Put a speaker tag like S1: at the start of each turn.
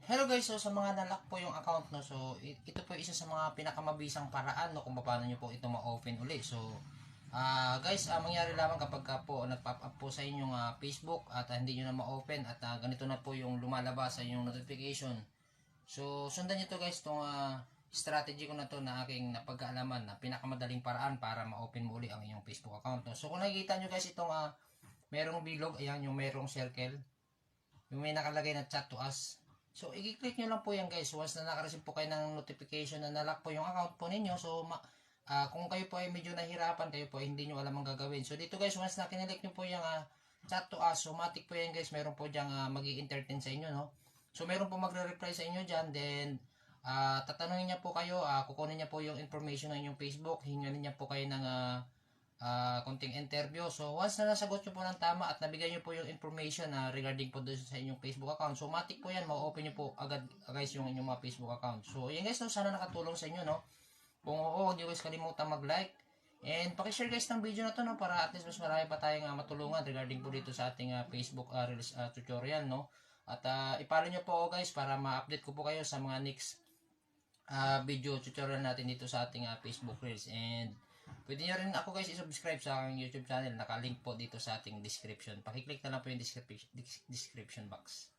S1: Hello guys, so sa mga nalock po yung account no, so ito po isa sa mga pinakamabisang paraan no kung paano nyo po ito ma-open uli. So guys, mangyari lamang kapag po nag-pop up po sa inyong Facebook at hindi nyo na ma-open at ganito na po yung lumalabas sa inyong notification. So sundan nyo to guys, itong strategy ko na to na aking napagkaalaman na pinakamadaling paraan para ma-open mo uli ang inyong Facebook account no. So kung nakikita nyo guys itong merong bilog, ayan yung merong circle, yung may nakalagay na chat to us. So, i-click nyo lang po yan guys. Once na nakareceive po kayo ng notification na nalock po yung account po ninyo. So, kung kayo po ay medyo nahirapan, kayo po ay hindi nyo alam ang gagawin. So, dito guys, once na kinilik nyo po yung chat to us, automatic po yan guys. Meron po dyan mag-i-entertain sa inyo, no? So, meron po magre-reply sa inyo dyan. Then, tatanungin niya po kayo, kukunin niya po yung information ng inyong Facebook. Hingalin niya po kayo ng konting interview. So, once na nasagot nyo po ng tama at nabigay nyo po yung information regarding po doon sa inyong Facebook account, so, automatic po yan, ma-open nyo po agad guys yung inyong mga Facebook account. So, yan guys, no, sana nakatulong sa inyo, no? Kung oo, huwag nyo guys kalimutan mag-like. And pakishare guys ng video na to, no? Para at least mas marami pa tayong matulungan regarding po dito sa ating Facebook release tutorial, no? At ipalo nyo po ako guys para ma-update ko po kayo sa mga next video tutorial natin dito sa ating Facebook Reels. And pwede nyo rin ako guys i-subscribe sa aking YouTube channel. Nakalink po dito sa ating description. Pakiclick na lang po yung description box.